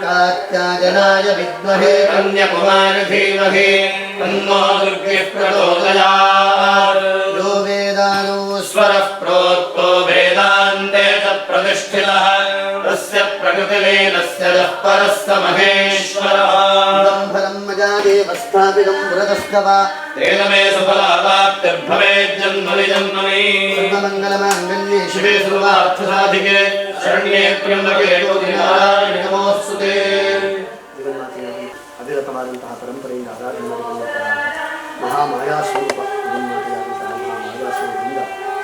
कात्यायनाय विद्महे कन्याकुमारी धीमहि तन्नो दुर्गे प्रचोदयात्। यो वेदानो स्वरः प्रोक्तो वेदान्ते च प्रतिष्ठितः तस्य प्रकृतिलीनस्य यः परः स महेश्वरः। इदं फलं मयादेव स्थापितं पुरतस्तवा तेन मे सफलावाप्तिर्भवेत् जन्मनि जन्मनि। सर्वमङ्गलमाङ्गल्ये शिवे सर्वार्थसाधिके शरण्ये त्र्यम्बके गौरी नारायणि नमोस्तुते। ಅವಿರತವಾದಂತಹ ಪರಂಪರೆಯಿಂದ ಆರಾಧನೆ ಮಾಡಿಕೊಂಡಂತಹ ಮಹಾಮಾಯಾ ಸ್ವರೂಪ ಜಗನ್ಮಾತೆಯಾದಂತಹ ಮಹಾಮಾಯಾ ಸ್ವರೂಪದಿಂದ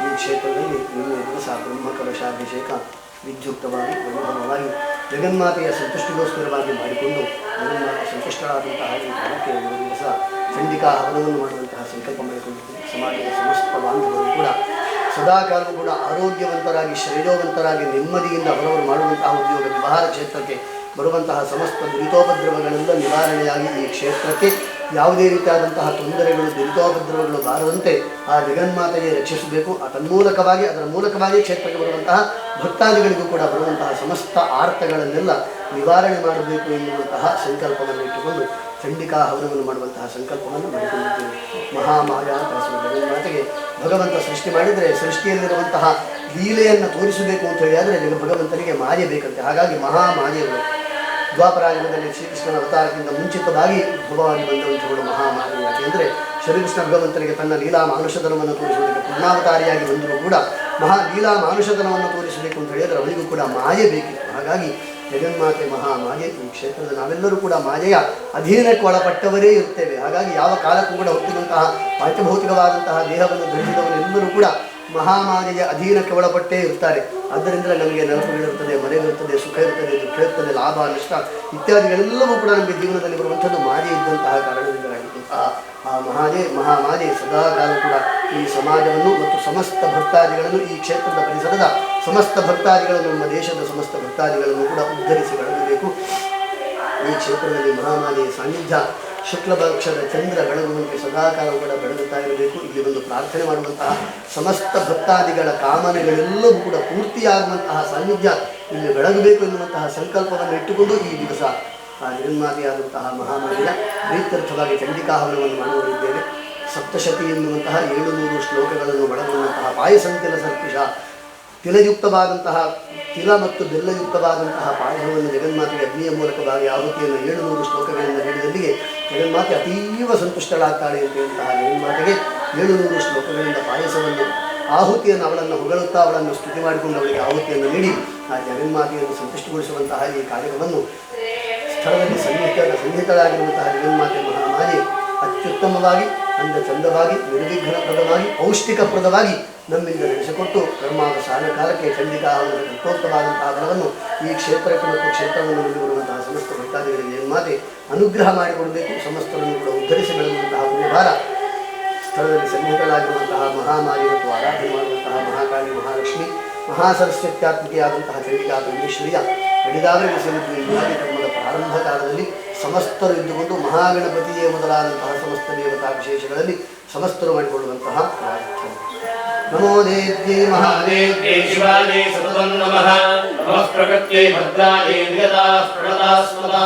ಈ ಕ್ಷೇತ್ರದಲ್ಲಿ ನಿನ್ನೆ ದಿವಸ ಬ್ರಹ್ಮಕಲಶಾಭಿಷೇಕ ವಿದ್ಯುಕ್ತವಾಗಿ ವೈಭವವಾಗಿ ಜಗನ್ಮಾತೆಯ ಸಂತುಷ್ಟಿಗೋಸ್ಕರವಾಗಿ ಮಾಡಿಕೊಂಡು ಜಗನ್ಮಾತೆ ಸಂತುಷ್ಟರಾದಂತಹ ಈ ಕಾಲಕ್ಕೆ ಒಂದು ದಿವಸ ಚಂಡಿಕಾ ಹವನವನ್ನು ಮಾಡುವಂತಹ ಸಂಕಲ್ಪ ಮಾಡಿಕೊಂಡಿದ್ದೇವೆ. ಸಮಾಜದ ಸಮಸ್ತ ಬಾಂಧವರು ಕೂಡ ಸದಾಕಾಲವೂ ಕೂಡ ಆರೋಗ್ಯವಂತರಾಗಿ ಶ್ರೇಯೋವಂತರಾಗಿ ನೆಮ್ಮದಿಯಿಂದ ಅವರವರು ಮಾಡುವಂತಹ ಉದ್ಯೋಗ ವ್ಯವಹಾರ ಕ್ಷೇತ್ರಕ್ಕೆ ಬರುವಂತಹ ಸಮಸ್ತ ದುರಿತೋಪದ್ರವಗಳೆಲ್ಲ ನಿವಾರಣೆಯಾಗಿ ಈ ಕ್ಷೇತ್ರಕ್ಕೆ ಯಾವುದೇ ರೀತಿಯಾದಂತಹ ತೊಂದರೆಗಳು ದುರಿತೋಪದ್ರವಗಳು ಬಾರದಂತೆ ಆ ಜಗನ್ಮಾತೆಯೇ ರಕ್ಷಿಸಬೇಕು. ತನ್ಮೂಲಕವಾಗಿ ಅದರ ಮೂಲಕವಾಗಿ ಕ್ಷೇತ್ರಕ್ಕೆ ಬರುವಂತಹ ಭಕ್ತಾದಿಗಳಿಗೂ ಕೂಡ ಬರುವಂತಹ ಸಮಸ್ತ ಆರ್ತಗಳನ್ನೆಲ್ಲ ನಿವಾರಣೆ ಮಾಡಬೇಕು ಎನ್ನುವಂತಹ ಸಂಕಲ್ಪವನ್ನು ಇಟ್ಟುಕೊಂಡು ಚಂಡಿಕಾ ಹವನವನ್ನು ಮಾಡುವಂತಹ ಸಂಕಲ್ಪವನ್ನು ಮಾಡಿಕೊಂಡಿದ್ದೇವೆ. ಮಹಾಮಾಯಾ ಜಗನ್ಮಾತೆಗೆ ಭಗವಂತ ಸೃಷ್ಟಿ ಮಾಡಿದರೆ ಸೃಷ್ಟಿಯಲ್ಲಿರುವಂತಹ ಲೀಲೆಯನ್ನು ತೋರಿಸಬೇಕು ಅಂತ ಹೇಳಿ ಆದರೆ ಭಗವಂತನಿಗೆ ಮಾಯೆ ಬೇಕಂತೆ. ಹಾಗಾಗಿ ಮಹಾಮಾಯೆಗಳು ದ್ವಾಪರಾಯುಗದಲ್ಲಿ ಶ್ರೀಕೃಷ್ಣನ ಅವತಾರದಿಂದ ಮುಂಚಿತವಾಗಿ ಭಗವಾಗಿ ಬಂದಂಥವರು ಮಹಾಮಾಯೆ. ಯಾಕೆಂದರೆ ಶ್ರೀಕೃಷ್ಣ ಭಗವಂತನಿಗೆ ತನ್ನ ಲೀಲಾ ಮಾನುಷಧನವನ್ನು ತೋರಿಸುವುದಕ್ಕೆ ಪೂರ್ಣಾವತಾರಿಯಾಗಿ ಬಂದರೂ ಕೂಡ ಲೀಲಾ ಮಾನುಷಧನವನ್ನು ತೋರಿಸಬೇಕು ಅಂತ ಹೇಳಿದರೆ ಅವನಿಗೂ ಕೂಡ ಮಾಯೆ ಬೇಕಿತ್ತು. ಹಾಗಾಗಿ ಜಗನ್ಮಾತೆ ಮಹಾಮಾಯೆ. ಈ ಕ್ಷೇತ್ರದ ನಾವೆಲ್ಲರೂ ಕೂಡ ಮಾಯೆಯ ಅಧೀನಕ್ಕೆ ಒಳಪಟ್ಟವರೇ ಇರ್ತೇವೆ. ಹಾಗಾಗಿ ಯಾವ ಕಾಲಕ್ಕೂ ಕೂಡ ಹುಟ್ಟಿದಂತಹ ಪಾಂಚಭೌತಿಕವಾದಂತಹ ದೇಹವನ್ನು ಧರಿಸಿದವರೆಲ್ಲರೂ ಕೂಡ ಮಹಾಮಾಯೆಯ ಅಧೀನಕ್ಕೆ ಒಳಪಟ್ಟೇ ಇರ್ತಾರೆ. ಆದ್ದರಿಂದ ನಮಗೆ ನೆನಪುಗಳಿರುತ್ತದೆ, ಮನೆಗಳಿರ್ತದೆ, ಸುಖ ಇರ್ತದೆ, ದುಃಖ ಇರ್ತದೆ, ಲಾಭ ನಷ್ಟ ಇತ್ಯಾದಿಗಳೆಲ್ಲವೂ ಕೂಡ ನಮಗೆ ಜೀವನದಲ್ಲಿ ಬರುವಂಥದ್ದು ಮಾಯೆ ಇದ್ದಂತಹ ಕಾರಣದಿಂದಾಗಿರುವಂತಹ ಆ ಮಹಾಮಾಯೆ ಸದಾಕಾಲ ಕೂಡ ಈ ಸಮಾಜವನ್ನು ಮತ್ತು ಸಮಸ್ತ ಭಕ್ತಾದಿಗಳನ್ನು, ಈ ಕ್ಷೇತ್ರದ ಪರಿಸರದ ಸಮಸ್ತ ಭಕ್ತಾದಿಗಳನ್ನು, ನಮ್ಮ ದೇಶದ ಸಮಸ್ತ ಭಕ್ತಾದಿಗಳನ್ನು ಕೂಡ ಉದ್ಧರಿಸಿ ಬೆಳಗಬೇಕು. ಈ ಕ್ಷೇತ್ರದಲ್ಲಿ ಮಹಾಮಾಯೆಯ ಸಾನ್ನಿಧ್ಯ ಶುಕ್ಲಪಕ್ಷದ ಚಂದ್ರ ಬೆಳಗುವಂತೆ ಸದಾಕಾಲ ಕೂಡ ಬೆಳಗುತ್ತಾ ಇರಬೇಕು. ಇಲ್ಲಿ ಒಂದು ಪ್ರಾರ್ಥನೆ ಮಾಡುವಂತಹ ಸಮಸ್ತ ಭಕ್ತಾದಿಗಳ ಕಾಮನೆಗಳೆಲ್ಲವೂ ಕೂಡ ಪೂರ್ತಿಯಾಗುವಂತಹ ಸಾನ್ನಿಧ್ಯ ಇಲ್ಲಿ ಬೆಳಗಬೇಕು ಎನ್ನುವಂತಹ ಸಂಕಲ್ಪವನ್ನು ಇಟ್ಟುಕೊಂಡು ಈ ದಿವಸ ಆ ಜಗನ್ಮಾತೆಯಾದಂತಹ ಮಹಾಮಾಯೆಯ ಪ್ರೀತ್ಯರ್ಥವಾಗಿ ಚಂಡಿಕಾ ಹವನವನ್ನು ಮಾಡುವರಿದ್ದೇವೆ. ಸಪ್ತಶತಿ ಎನ್ನುವಂತಹ 700 ಶ್ಲೋಕಗಳನ್ನು ಒಳಗೊಂಡಂತಹ ಪಾಯಸಂತಿಲ ಸರ್ಪಿಷ ತಿಲಯುಕ್ತವಾದಂತಹ ತಿಲ ಮತ್ತು ಬೆಲ್ಲಯುಕ್ತವಾದಂತಹ ಪಾಯಸವನ್ನು ಜಗನ್ಮಾತೆಗೆ ಅಗ್ನಿಯ ಮೂಲಕವಾಗಿ ಆಹುತಿಯನ್ನು 700 ಶ್ಲೋಕಗಳಿಂದ ನೀಡಿದಲ್ಲಿಗೆ ಜಗನ್ಮಾತೆ ಅತೀವ ಸಂತುಷ್ಟಳಾಗ್ತಾಳೆ ಅಂತ ಹೇಳುವಂತಹ ಜಗನ್ಮಾತೆಗೆ 700 ಶ್ಲೋಕಗಳಿಂದ ಪಾಯಸವನ್ನು ಆಹುತಿಯನ್ನು ಅವಳನ್ನು ಹೊಗಳುತ್ತಾ ಅವಳನ್ನು ಸ್ತುತಿ ಮಾಡಿಕೊಂಡು ಅವಳಿಗೆ ಆಹುತಿಯನ್ನು ನೀಡಿ ಆ ಜಗನ್ಮಾತೆಯನ್ನು ಸಂತುಷ್ಟಗೊಳಿಸುವಂತಹ ಈ ಕಾರ್ಯವನ್ನು ಸ್ಥಳದಲ್ಲಿ ಸನ್ನಿಹಿತಳಾಗಿರುವಂತಹ ಜಗನ್ಮಾತೆ ಮಹಾಮಾಯೆ ಅತ್ಯುತ್ತಮವಾಗಿ ಅಂದ ಚಂದವಾಗಿ ನಿರ್ವಿಘ್ನಪ್ರದವಾಗಿ ಪೌಷ್ಟಿಕಪ್ರದವಾಗಿ ನಮ್ಮಿಂದ ನಡೆಸಿಕೊಟ್ಟು ಬ್ರಹ್ಮಾವಸಾನ ಕಾಲಕ್ಕೆ ಚಂಡಿಕಾ ಹವನದ ಕರ್ತೋಕ್ತವಾದಂತಹ ಬಲವನ್ನು ಈ ಕ್ಷೇತ್ರಕ್ಕೆ ಮತ್ತು ಕ್ಷೇತ್ರವನ್ನು ನಲ್ಲಿ ಬರುವಂತಹ ಸಮಸ್ತ ಭಕ್ತಾದಿಗಳಿಗೆ ಜಗನ್ಮಾತೆ ಅನುಗ್ರಹ ಮಾಡಿಕೊಡಬೇಕು. ಸಮಸ್ತವನ್ನು ಕೂಡ ಉದ್ಧರಿಸಿ ಬೆಳೆಯುವಂತಹ ಪುಣ್ಯಭಾರ ಸ್ಥಳದಲ್ಲಿ ಸನ್ನಿಹಿತಳಾಗಿರುವಂತಹ ಮಹಾಮಾರಿ ಮತ್ತು ಆರಾಧನೆ ಮಾಡುವಂತಹ ಮಹಾಕಾಳಿ, ಮಹಾಲಕ್ಷ್ಮಿ, ಮಹಾಸರಸ್ವತ್ಯಾತ್ಮಿಕೆಯಾದಂತಹ ಚಂಡಿಕಾ ಪರಮೇಶ್ವರಿಯ ಅಡಿದಾಗಲಿ ಸಮಿತಿ ಯುಗಾದಿ ಧರ್ಮದ ಪ್ರಾರಂಭ ಕಾಲದಲ್ಲಿ ಸಮಸ್ತರು ಇದ್ದುಕೊಂಡು ಮಹಾಗಣಪತಿಯೇ ಮೊದಲಾದಂತಹ ಸಮಸ್ತ ದೇವತಾ ವಿಶೇಷಗಳಲ್ಲಿ ಸಮಸ್ತರು ಮಾಡಿಕೊಳ್ಳುವಂತಹ ಪ್ರಾರ್ಥನೆ. ನಮೋ ದೇವ್ಯೈ ಮಹಾದೇವ್ಯೈ ಶಿವಾಯೈ ಸತತಂ ನಮಃ. ನಮಃ ಪ್ರಕೃತ್ಯೈ ಭದ್ರಾಯೈ ನಿಯತಾಃ ಪ್ರಣತಾಸ್ಮತಾ.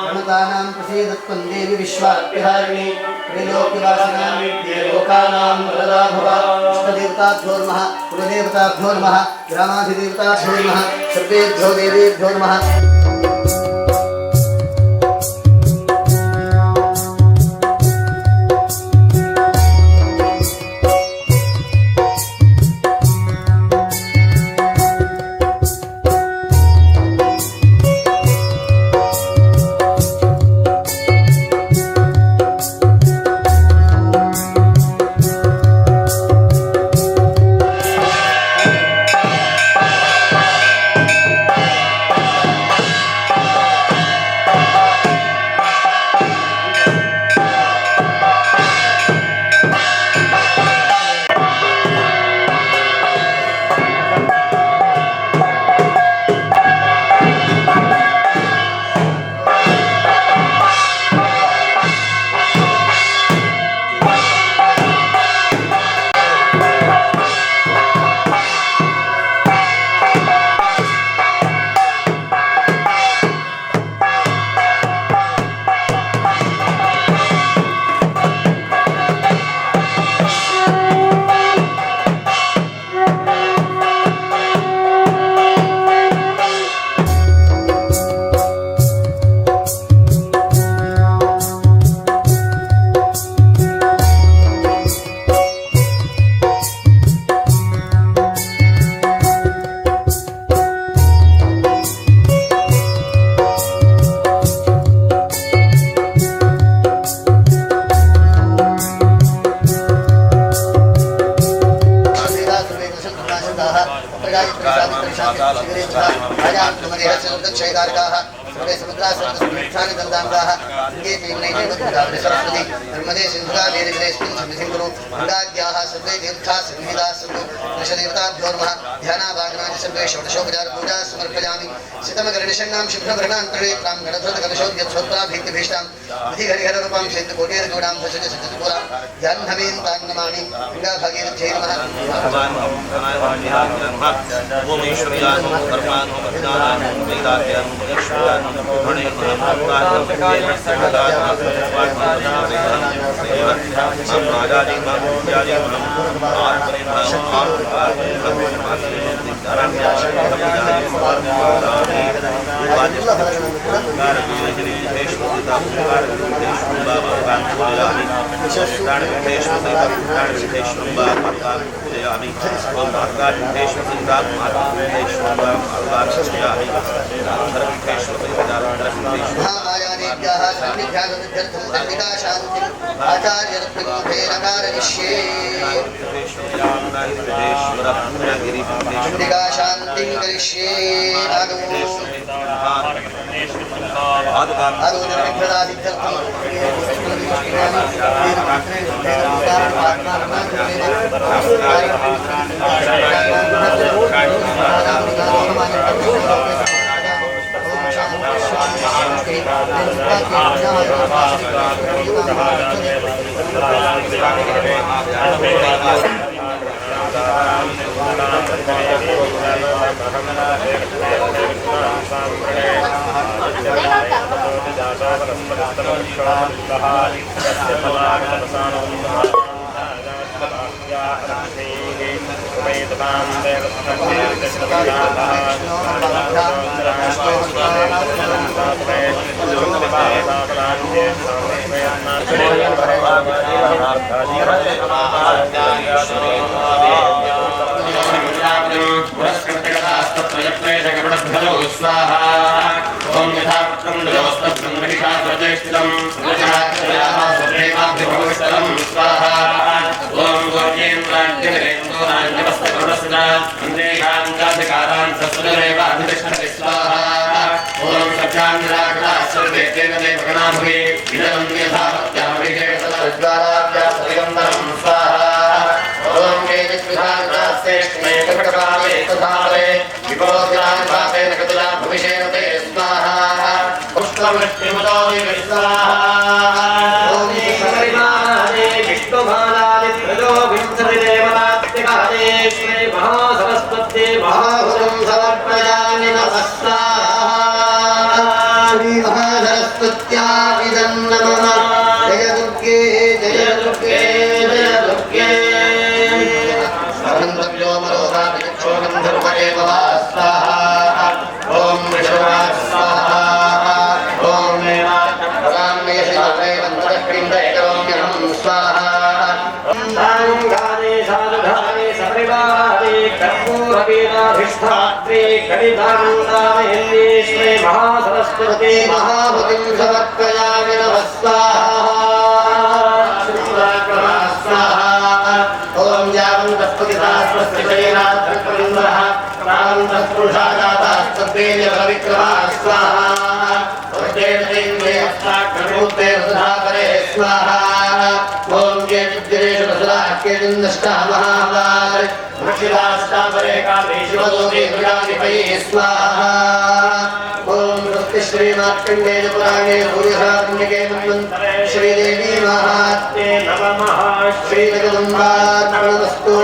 ಗಣತಾನಾಂ ಪ್ರಸೀದತ್ವಂ ದೇವಿ ವಿಶ್ವಾರ್ಪಿಹಾರಿಣಿ ತ್ರೈಲೋಕ್ಯವಾಸಿನಾಂ ನಿತ್ಯೇ ಲೋಕಾನಾಂ ವರದಾ ಭವ. ಇಷ್ಟದೇವತಾಭ್ಯೋ ನಮಃ, ಕುಲದೇವತಾಭ್ಯೋ ನಮಃ, ಗ್ರಾಮಾಧಿದೇವತಾಭ್ಯೋ ನಮಃ, ಸರ್ವೇಭ್ಯೋ ದೇವೇಭ್ಯೋ ನಮಃ. राजाक्षयकारकाः सर्वे समुद्रासमुद्रानि दन्दाङ्गाः गङ्गे सरस्वती नर्मदे सिन्धुकावेरिग्रेस्मिन् सन्निधिं कुरु गङ्गाद्याः सर्वे तीर्थाः सन्निहिताः सन्तु दशतीर्थाभ्यो नमः ध्यानाभागनानि सर्वे षोडशोपचारपूजा समर्पयामि सितमकर्णिषण्णां शुभ्रवर्णान्तरेत्रां गणध्वजकलशोद्यत्सोत्राभीतिभीष्टां विधिहरिहररूपां सिद्धकोटिरगौडां दशजसचतुरां ध्यान्धवीन्तां नमामि गङ्गाभागीरथ्यै नमः महामायानेभ्यः सान्निध्यागमित्यर्थं दण्डिका शान्तिम् आचार्यरत्नगोभेरकारयिष्ये दण्डिका शान्तिं करिष्ये महासरस्वती महाभुतिं समर्पयामि नमः स्वाहा ओम जावन्तस्पतिदास्वस्य शरीरात्मकलिङ्गः प्रान्तस्पुरुषाजातास्तद्वेद विक्रमः स्वाहा ओजेन्द्रेन्द्रे अष्टाक्षरमूर्ते सुधाकरे स्वाहा ओम जयविद्येषु रसुराख्येन्दष्टा महाभार वृक्षिदाष्टापरे काले शिवदोते दुर्गाधिपये स्वाहा ओम स्वस्ति श्रीमार्कण्डेय पुराणे सूर्यसारण्यके मन्वन्तरे श्रीदेवी महात्म्ये नमः श्रीजगदम्बार्पणमस्तु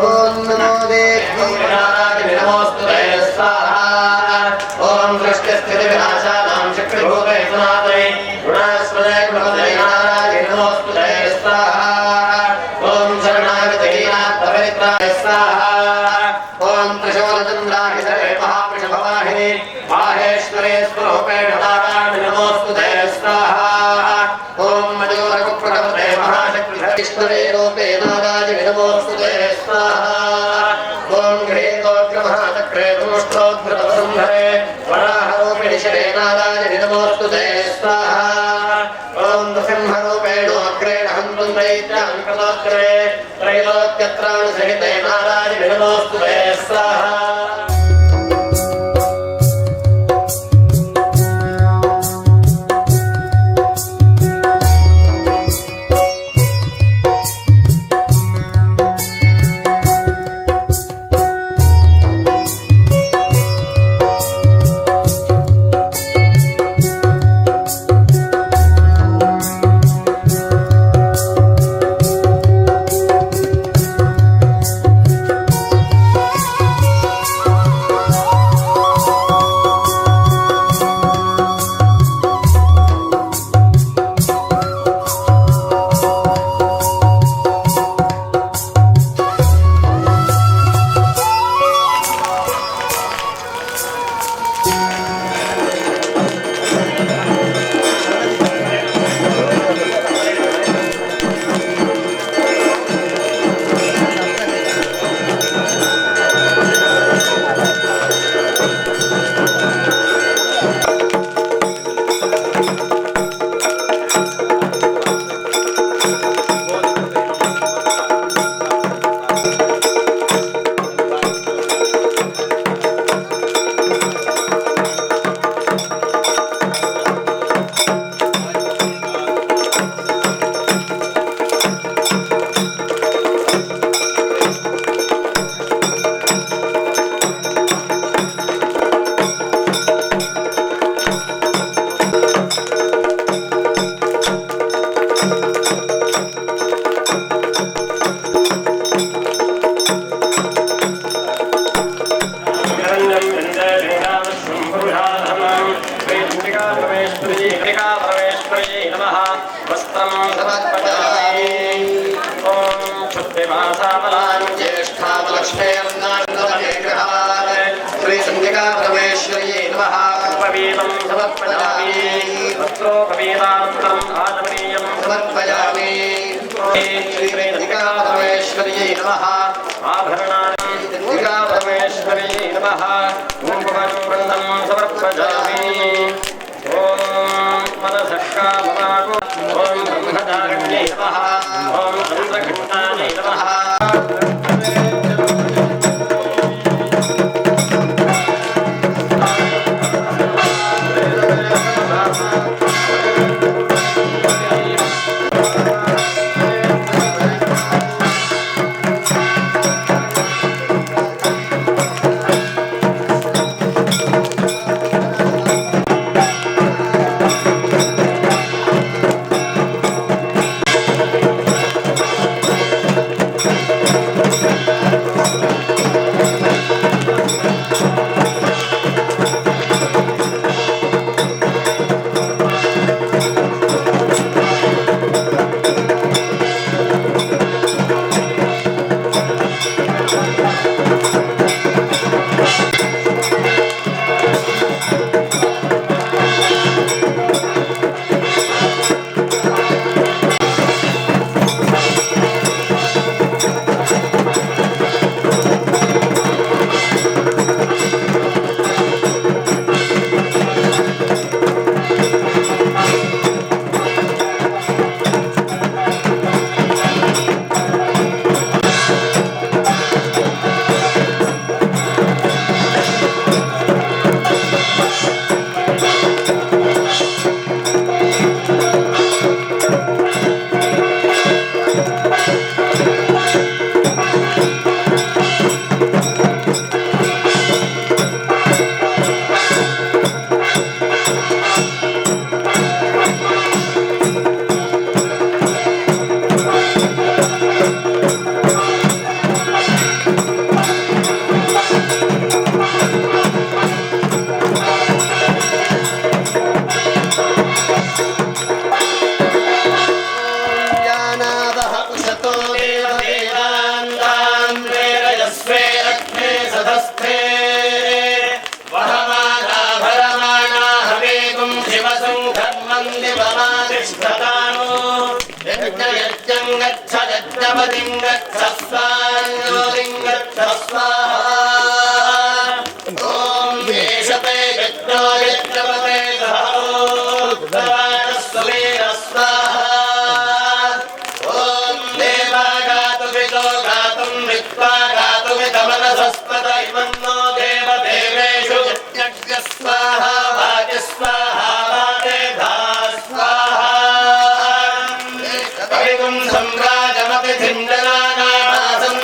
ओम नमो देवी नमोस्तुते स्वाहा ओम सृष्टिस्थितिविनाशानां शक्तिभूते सनातने गुणास्पदे गुणवते नारायणे नमोस्तुते स्वाहा ओम शरणागतहीनात्मपवित्राय स्वाहा ओम त्रिशूलचन्द्राहितये महावृषभवाहिने माहेश्वरे स्वरूपेण दातानि नमोस्तुते स्वाहा ओम मयूरकुप्रकपते महाशक्तिधरेश्वरे रूपे नारायणे नमोस्तुते स्वाहा ओम गृहेतोग्रमहाचक्रे धूष्टोद्धृतवसुन्धरे वराहरूपिणि शिरे नारायणे नमोस्तुते स्वाहा ओम नृसिंहरूपेण अग्रेण हन्तुं दैत्यान् कृतोग्रे त्रैलोक्यत्राणि सहिते नारायणे नमोस्तुते स्वाहा पत्रं समर्पयामि ॐ शुद्धिमासामलां ज्येष्ठामलक्ष्मीर्नान्दमहेग्रहात् श्रीचण्डिकापरमेश्वर्यै नमः उपवीतं समर्पयामि वस्त्रोपवीतान्तरम् आचमनीयं समर्पयामि श्रीचण्डिकापरमेश्वर्यै नमः आभरणानि चण्डिकापरमेश्वर्यै नमः कुङ्कुमं वृन्दं समर्पयामि ॐ मनसः कामनागो ॐ ब्रह्मचारिण्यै नमः ॐ चन्द्रघण्टायै नमः सम्राजमपि धिन्दनानासं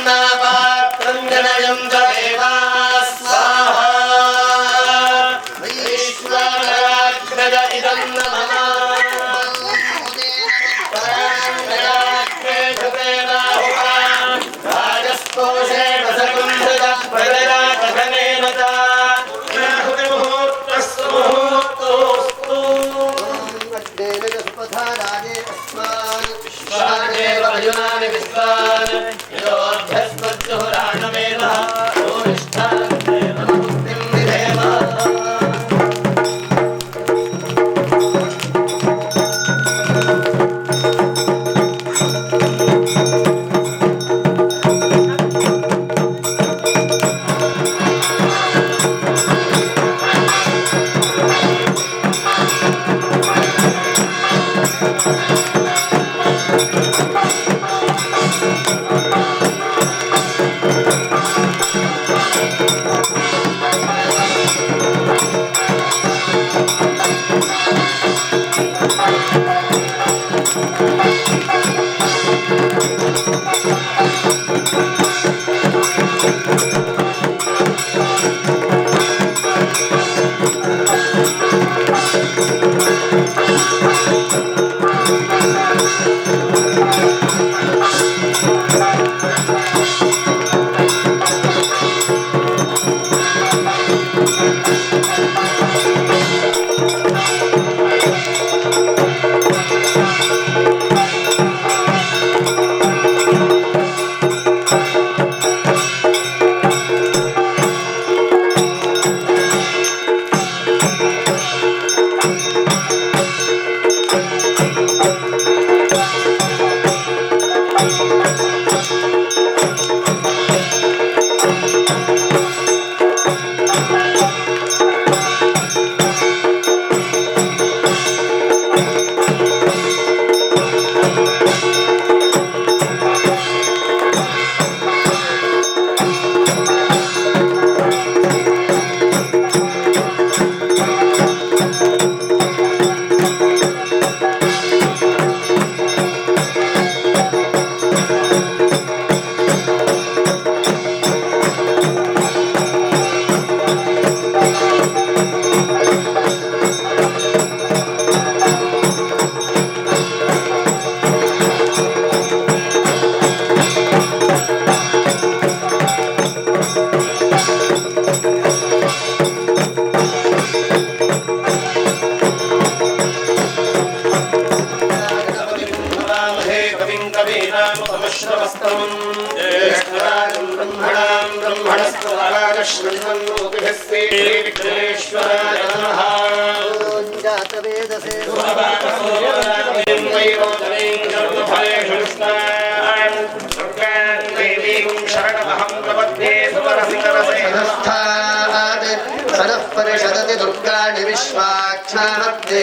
परिषदति दुर्गाणि विश्वाक्षामध्ये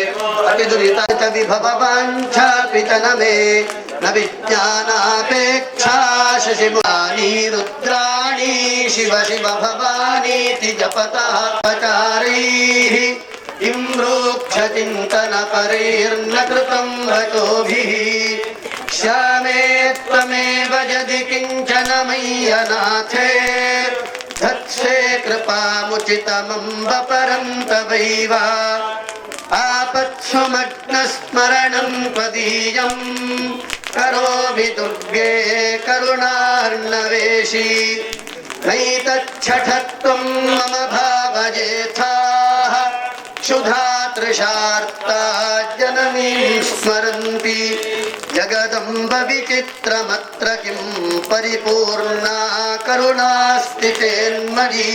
अपि दुरिता विभववाञ्छापि च न मे न विज्ञानापेक्षा शशिवाणी रुद्राणी शिव शिव भवानीति जपतः पचारैः इम्रोक्ष चिन्तन परैर्न कृतं वचोभिः श्यामे त्वमेव यदि किञ्चन मय्यनाथे धत्से कृपामुचितमम्ब परं तवैव आपत्सु मग्नस्मरणं त्वदीयं करोमि दुर्गे करुणार्णवेशी नैतच्छठत्वं मम भावजेथाः क्षुधा तृषार्ता जननीं स्मरन्ति जगदम्ब विचित्रमत्र किं परिपूर्णा ಕರುಣಾಸ್ತಿ ತೇನ್ಮಯಿ.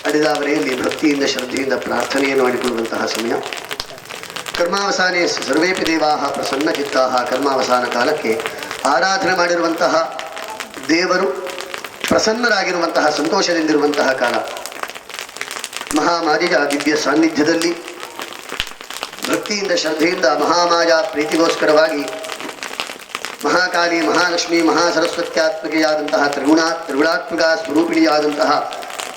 ಅಡಿದಾವರೆಯಲ್ಲಿ ಭಕ್ತಿಯಿಂದ ಶ್ರದ್ಧೆಯಿಂದ ಪ್ರಾರ್ಥನೆಯನ್ನು ಮಾಡಿಕೊಳ್ಳುವಂತಹ ಸಮಯ. ಕರ್ಮಾವಸಾನೆ ಸರ್ವೇಪಿ ದೇವಾಹ ಪ್ರಸನ್ನಚಿತ್ತಾಹ. ಕರ್ಮಾವಸಾನ ಕಾಲಕ್ಕೆ ಆರಾಧನೆ ಮಾಡಿರುವಂತಹ ದೇವರು ಪ್ರಸನ್ನರಾಗಿರುವಂತಹ ಸಂತೋಷದಿಂದಿರುವಂತಹ ಕಾಲ. ಮಹಾಮಾರಿಯ ದಿವ್ಯ ಸಾನ್ನಿಧ್ಯದಲ್ಲಿ ಭಕ್ತಿಯಿಂದ ಶ್ರದ್ಧೆಯಿಂದ ಮಹಾಮಾಯ ಪ್ರೀತಿಗೋಸ್ಕರವಾಗಿ ಮಹಾಕಾಲಿ ಮಹಾಲಕ್ಷ್ಮಿ ಮಹಾಸರಸ್ವತ್ಯಾತ್ಮಕೆಯಾದಂತಹ ತ್ರಿಗುಣಾತ್ಮಕ ಸ್ವರೂಪಿಣಿಯಾದಂತಹ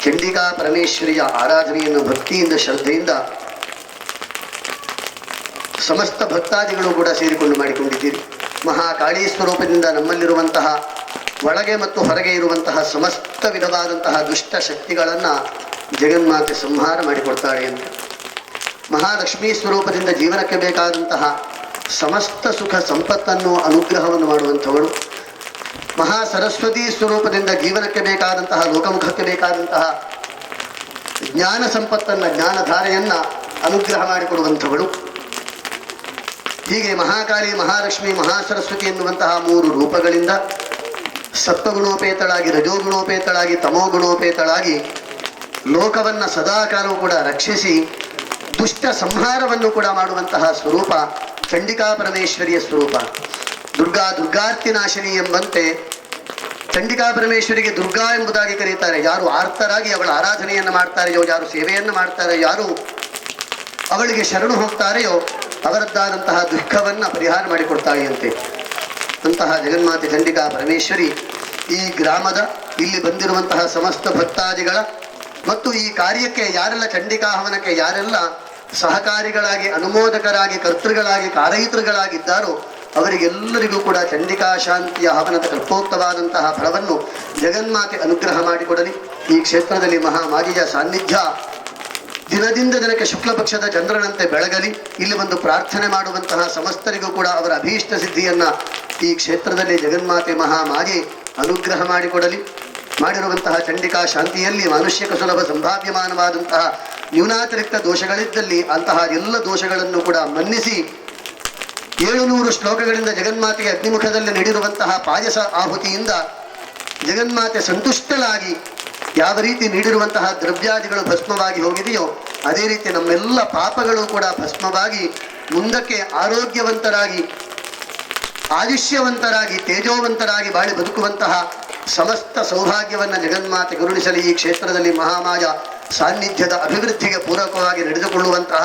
ಚಂಡಿಕಾ ಪರಮೇಶ್ವರಿಯ ಆರಾಧನೆಯನ್ನು ಭಕ್ತಿಯಿಂದ ಶ್ರದ್ಧೆಯಿಂದ ಸಮಸ್ತ ಭಕ್ತಾದಿಗಳು ಕೂಡ ಸೇರಿಕೊಂಡು ಮಾಡಿಕೊಂಡಿದ್ದೀರಿ. ಮಹಾಕಾಳಿ ಸ್ವರೂಪದಿಂದ ನಮ್ಮಲ್ಲಿರುವಂತಹ ಒಳಗೆ ಮತ್ತು ಹೊರಗೆ ಇರುವಂತಹ ಸಮಸ್ತ ವಿಧವಾದಂತಹ ದುಷ್ಟ ಶಕ್ತಿಗಳನ್ನು ಜಗನ್ಮಾತೆ ಸಂಹಾರ ಮಾಡಿಕೊಡ್ತಾಳೆ ಅಂತ. ಮಹಾಲಕ್ಷ್ಮೀ ಸ್ವರೂಪದಿಂದ ಜೀವನಕ್ಕೆ ಬೇಕಾದಂತಹ ಸಮಸ್ತ ಸುಖ ಸಂಪತ್ತನ್ನು ಅನುಗ್ರಹವನ್ನು ಮಾಡುವಂಥವಳು. ಮಹಾ ಸರಸ್ವತಿ ಸ್ವರೂಪದಿಂದ ಜೀವನಕ್ಕೆ ಬೇಕಾದಂತಹ ಲೋಕಮುಖಕ್ಕೆ ಬೇಕಾದಂತಹ ಜ್ಞಾನ ಸಂಪತ್ತನ್ನು ಜ್ಞಾನಧಾರೆಯನ್ನು ಅನುಗ್ರಹ ಮಾಡಿಕೊಡುವಂಥವಳು. ಹೀಗೆ ಮಹಾಕಾಳಿ ಮಹಾಲಕ್ಷ್ಮಿ ಮಹಾಸರಸ್ವತಿ ಎನ್ನುವಂತಹ ಮೂರು ರೂಪಗಳಿಂದ ಸತ್ವಗುಣೋಪೇತಳಾಗಿ ರಜೋಗುಣೋಪೇತಳಾಗಿ ತಮೋಗುಣೋಪೇತಳಾಗಿ ಲೋಕವನ್ನು ಸದಾಕಾಲವೂ ಕೂಡ ರಕ್ಷಿಸಿ ದುಷ್ಟ ಸಂಹಾರವನ್ನು ಕೂಡ ಮಾಡುವಂತಹ ಸ್ವರೂಪ ಚಂಡಿಕಾ ಪರಮೇಶ್ವರಿಯ ಸ್ವರೂಪ. ದುರ್ಗಾರ್ತಿ ನಾಶಿನಿ ಎಂಬಂತೆ ಚಂಡಿಕಾ ಪರಮೇಶ್ವರಿಗೆ ದುರ್ಗಾ ಎಂಬುದಾಗಿ ಕರೀತಾರೆ. ಯಾರು ಆರ್ತರಾಗಿ ಅವಳ ಆರಾಧನೆಯನ್ನು ಮಾಡ್ತಾರೆಯೋ, ಯಾರು ಸೇವೆಯನ್ನು ಮಾಡ್ತಾರೆ, ಯಾರು ಅವಳಿಗೆ ಶರಣು ಹೋಗ್ತಾರೆಯೋ ಅವರದ್ದಾದಂತಹ ದುಃಖವನ್ನು ಪರಿಹಾರ ಮಾಡಿಕೊಡ್ತಾಳೆಯಂತೆ. ಅಂತಹ ಜಗನ್ಮಾತೆ ಚಂಡಿಕಾ ಪರಮೇಶ್ವರಿ ಈ ಗ್ರಾಮದ ಇಲ್ಲಿ ಬಂದಿರುವಂತಹ ಸಮಸ್ತ ಭಕ್ತಾದಿಗಳ ಮತ್ತು ಈ ಕಾರ್ಯಕ್ಕೆ ಯಾರೆಲ್ಲ ಚಂಡಿಕಾ ಹವನಕ್ಕೆ ಯಾರೆಲ್ಲ ಸಹಕಾರಿಗಳಾಗಿ ಅನುಮೋದಕರಾಗಿ ಕರ್ತೃಗಳಾಗಿ ಕಾರಯಿತೃಗಳಾಗಿದ್ದಾರೋ ಅವರಿಗೆಲ್ಲರಿಗೂ ಕೂಡ ಚಂಡಿಕಾ ಶಾಂತಿಯ ಹವನದ ಕಲ್ಪೋಕ್ತವಾದಂತಹ ಫಲವನ್ನು ಜಗನ್ಮಾತೆ ಅನುಗ್ರಹ ಮಾಡಿಕೊಡಲಿ. ಈ ಕ್ಷೇತ್ರದಲ್ಲಿ ಮಹಾಮಾರಿಯ ಸಾನ್ನಿಧ್ಯ ದಿನದಿಂದ ದಿನಕ್ಕೆ ಶುಕ್ಲ ಪಕ್ಷದ ಚಂದ್ರನಂತೆ ಬೆಳಗಲಿ. ಇಲ್ಲಿ ಒಂದು ಪ್ರಾರ್ಥನೆ ಮಾಡುವಂತಹ ಸಮಸ್ತರಿಗೂ ಕೂಡ ಅವರ ಅಭೀಷ್ಟ ಸಿದ್ಧಿಯನ್ನ ಈ ಕ್ಷೇತ್ರದಲ್ಲಿ ಜಗನ್ಮಾತೆ ಮಹಾಮಾರಿ ಅನುಗ್ರಹ ಮಾಡಿಕೊಡಲಿ. ಮಾಡಿರುವಂತಹ ಚಂಡಿಕಾ ಶಾಂತಿಯಲ್ಲಿ ಮಾನುಷ್ಯಕ ಸುಲಭ ಸಂಭಾವ್ಯಮಾನವಾದಂತಹ ನ್ಯೂನಾತಿರಿಕ್ತ ದೋಷಗಳಿದ್ದಲ್ಲಿ ಅಂತಹ ಎಲ್ಲ ದೋಷಗಳನ್ನು ಕೂಡ ಮನ್ನಿಸಿ 700 ಶ್ಲೋಕಗಳಿಂದ ಜಗನ್ಮಾತೆಗೆ ಅಗ್ನಿಮುಖದಲ್ಲಿ ನೀಡಿರುವಂತಹ ಪಾಯಸ ಆಹುತಿಯಿಂದ ಜಗನ್ಮಾತೆ ಸಂತುಷ್ಟಳಾಗಿ ಯಾವ ರೀತಿ ನೀಡಿರುವಂತಹ ದ್ರವ್ಯಾದಿಗಳು ಭಸ್ಮವಾಗಿ ಹೋಗಿದೆಯೋ ಅದೇ ರೀತಿ ನಮ್ಮೆಲ್ಲ ಪಾಪಗಳು ಕೂಡ ಭಸ್ಮವಾಗಿ ಮುಂದಕ್ಕೆ ಆರೋಗ್ಯವಂತರಾಗಿ ಆಯುಷ್ಯವಂತರಾಗಿ ತೇಜೋವಂತರಾಗಿ ಬಾಳಿ ಬದುಕುವಂತಹ ಸಮಸ್ತ ಸೌಭಾಗ್ಯವನ್ನು ಜಗನ್ಮಾತೆ ಕರುಣಿಸಲಿ. ಈ ಕ್ಷೇತ್ರದಲ್ಲಿ ಮಹಾಮಾಯ ಸಾನ್ನಿಧ್ಯದ ಅಭಿವೃದ್ಧಿಗೆ ಪೂರಕವಾಗಿ ನಡೆದುಕೊಳ್ಳುವಂತಹ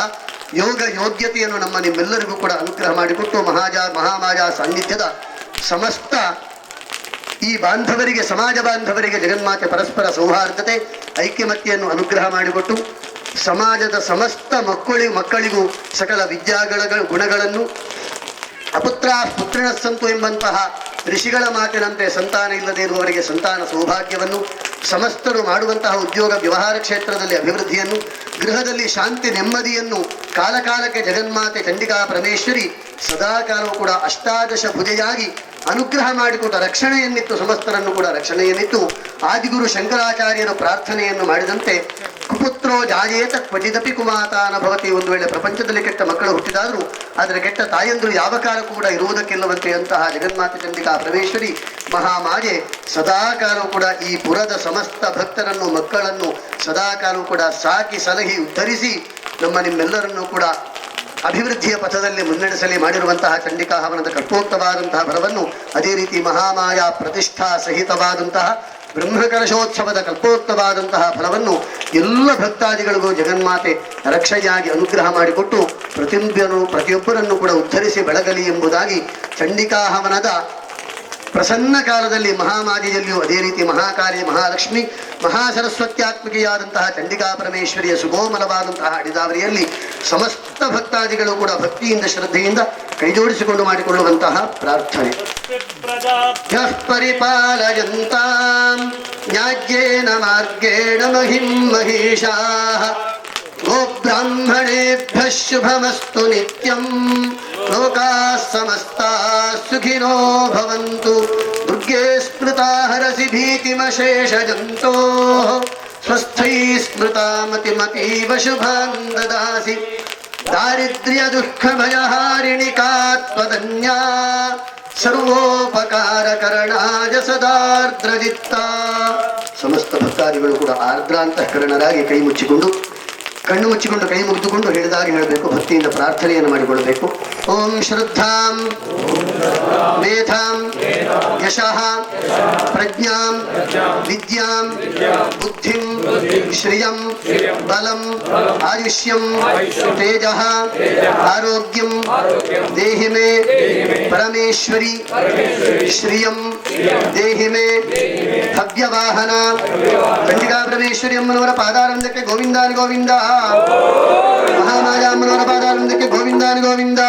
ಯೋಗ ಯೋಗ್ಯತೆಯನ್ನು ನಿಮ್ಮೆಲ್ಲರಿಗೂ ಕೂಡ ಅನುಗ್ರಹ ಮಾಡಿಕೊಟ್ಟು ಮಹಾಮಾಯ ಸಾನ್ನಿಧ್ಯದ ಸಮಸ್ತ ಈ ಬಾಂಧವರಿಗೆ ಸಮಾಜ ಬಾಂಧವರಿಗೆ ಜಗನ್ಮಾತೆ ಪರಸ್ಪರ ಸೌಹಾರ್ದತೆ ಐಕ್ಯಮತ್ಯೆಯನ್ನು ಅನುಗ್ರಹ ಮಾಡಿಕೊಟ್ಟು ಸಮಾಜದ ಸಮಸ್ತ ಮಕ್ಕಳಿಗೂ ಸಕಲ ವಿದ್ಯಾಗಳ ಗುಣಗಳನ್ನು ಅಪುತ್ರ ಪುತ್ರಿಣ ಸಂತು ಎಂಬಂತಹ ಋಷಿಗಳ ಮಾತಿನಂತೆ ಸಂತಾನ ಇಲ್ಲದೆ ಇರುವವರಿಗೆ ಸಂತಾನ ಸೌಭಾಗ್ಯವನ್ನು ಸಮಸ್ತರು ಮಾಡುವಂತಹ ಉದ್ಯೋಗ ವ್ಯವಹಾರ ಕ್ಷೇತ್ರದಲ್ಲಿ ಅಭಿವೃದ್ಧಿಯನ್ನು, ಗೃಹದಲ್ಲಿ ಶಾಂತಿ ನೆಮ್ಮದಿಯನ್ನು ಕಾಲಕಾಲಕ್ಕೆ ಜಗನ್ಮಾತೆ ಚಂಡಿಕಾ ಪರಮೇಶ್ವರಿ ಸದಾಕಾಲವೂ ಕೂಡ ಅಷ್ಟಾದಶ ಭುಜೆಯಾಗಿ ಅನುಗ್ರಹ ಮಾಡಿಕೊಟ್ಟ ರಕ್ಷಣೆಯನ್ನಿತ್ತು, ಸಮಸ್ತರನ್ನು ಕೂಡ ರಕ್ಷಣೆಯನ್ನಿತ್ತು. ಆದಿಗುರು ಶಂಕರಾಚಾರ್ಯರು ಪ್ರಾರ್ಥನೆಯನ್ನು ಮಾಡಿದಂತೆ ಕುಪುತ್ರೋ ಜಾಯೇತ ಕ್ವಚಿದಪಿ ಕುಮಾತಾನ ಭವತಿ. ಒಂದು ವೇಳೆ ಪ್ರಪಂಚದಲ್ಲಿ ಕೆಟ್ಟ ಮಕ್ಕಳು ಹುಟ್ಟಿದಾದರೂ ಆದರೆ ಕೆಟ್ಟ ತಾಯಂದರು ಯಾವ ಕಾಲ ಕೂಡ ಇರುವುದಕ್ಕಿಲ್ಲವಂತೆ ಅಂತಹ ಜಗನ್ಮಾತೆ ಚಂಡಿಕಾ ಪರಮೇಶ್ವರಿ ಮಹಾಮಾಯೆ ಸದಾಕಾಲವೂ ಕೂಡ ಈ ಪುರದ ಸಮಸ್ತ ಭಕ್ತರನ್ನು ಮಕ್ಕಳನ್ನು ಸದಾಕಾಲವೂ ಕೂಡ ಸಾಕಿ ಸಲಹಿ ಉದ್ಧರಿಸಿ ನಿಮ್ಮೆಲ್ಲರನ್ನೂ ಕೂಡ ಅಭಿವೃದ್ಧಿಯ ಪಥದಲ್ಲಿ ಮುನ್ನಡೆಸಲಿ ಮಾಡಿರುವಂತಹ ಚಂಡಿಕಾ ಹವನದ ಕಲ್ಪೋಕ್ತವಾದಂತಹ ಫಲವನ್ನು, ಅದೇ ರೀತಿ ಮಹಾಮಾಯ ಪ್ರತಿಷ್ಠಾ ಸಹಿತವಾದಂತಹ ಬ್ರಹ್ಮಕಲಶೋತ್ಸವದ ಕಲ್ಪೋಕ್ತವಾದಂತಹ ಫಲವನ್ನು ಎಲ್ಲ ಭಕ್ತಾದಿಗಳಿಗೂ ಜಗನ್ಮಾತೆ ರಕ್ಷೆಯಾಗಿ ಅನುಗ್ರಹ ಮಾಡಿಕೊಟ್ಟು ಪ್ರತಿಯೊಬ್ಬರನ್ನು ಕೂಡ ಉದ್ಧರಿಸಿ ಬೆಳಗಲಿ ಎಂಬುದಾಗಿ ಚಂಡಿಕಾ ಹವನದ ಪ್ರಸನ್ನ ಕಾಲದಲ್ಲಿ ಮಹಾಮಾಜಿಯಲ್ಲಿಯೂ ಅದೇ ರೀತಿ ಮಹಾಕಾರ್ಯ ಮಹಾಲಕ್ಷ್ಮಿ ಮಹಾಸರಸ್ವತ್ಯಾತ್ಮಿಕೆಯಾದಂತಹ ಚಂಡಿಕಾ ಪರಮೇಶ್ವರಿಯ ಸುಗೋಮಲವಾದಂತಹ ಅಡಿದಾವರಿಯಲ್ಲಿ ಸಮಸ್ತ ಭಕ್ತಾದಿಗಳು ಕೂಡ ಭಕ್ತಿಯಿಂದ ಶ್ರದ್ಧೆಯಿಂದ ಕೈಜೋಡಿಸಿಕೊಂಡು ಮಾಡಿಕೊಳ್ಳುವಂತಹ ಪ್ರಾರ್ಥನೆ. ಪರಿಪಾಲಯಂತಾಂ ನ್ಯಾಜ್ಯೇನ ಮಾರ್ಗೇಣ ಮಹಿಂ ಮಹಿಷಾಃ ಗೋಬ್ರಾಹ್ಮಣೇಭ್ಯಃ ಶುಭಮಸ್ತು ನಿತ್ಯಂ ಲೋಕಾಃ ಸಮಸ್ತಾಃ ಸುಖಿನೋ ಭವಂತು. ದುರ್ಗೆ ಸ್ಮೃತಾ ಹರಸಿ ಭೀತಿಮಶೇಷಜಂತೋಃ ಸ್ವಸ್ಥೈಃ ಸ್ಮೃತಾ ಮತಿಮತೀವ ಶುಭಾನ್ ದದಾಸಿ. ದಾರಿದ್ರ್ಯ ದುಃಖಭಯಹಾರಿಣಿ ಕಾತ್ವದನ್ಯಾ ಸರ್ವೋಪಕಾರಕರಣಾಯ ಸದಾರ್ದ್ರಜಿತ್ತ. ಸಮಸ್ತ ಭಕ್ತಾದಿಗಳು ಕೂಡ ಆರ್ದ್ರಾಂತಃಕರಣರಾಗಿ ಕೈ ಮುಚ್ಚಿಕೊಂಡು ಕಣ್ಣು ಮುಚ್ಚಿಕೊಂಡು ಕೈ ಮುಗಿದುಕೊಂಡು ಹೇಳಿದಾಗ ಹೇಳಬೇಕು, ಭಕ್ತಿಯಿಂದ ಪ್ರಾರ್ಥನೆಯನ್ನು ಮಾಡಿಕೊಳ್ಳಬೇಕು. ಓಂ ಶ್ರದ್ಧಾಂ ಮೇಧಾಂ ಯಶಃ ಪ್ರಜ್ಞಾಂ ವಿದ್ಯಾಂ ಬುದ್ಧಿಂ ಶ್ರಿಯಂ ಬಲಂ ಆಯುಷ್ಯಂ ತೇಜಃ ಆರೋಗ್ಯಂ ದೇಹಿ ಮೇ ಪರಮೇಶ್ವರಿ ಶ್ರಿಯಂ ದೇಹಿ ಮೇ ಭವ್ಯವಾಹನ. ಚಂಡಿಕಾ ಪರಮೇಶ್ವರಿ ಅಮ್ಮನವರ ಪಾದಾರಂಭಕ್ಕೆ ಗೋವಿಂದಾನಿ ಗೋವಿಂದ, ಮಹಾಮಾಯ ಅಮ್ಮನವರ ಪಾದಾರಂಭಕ್ಕೆ ಗೋವಿಂದಾನಿ ಗೋವಿಂದ.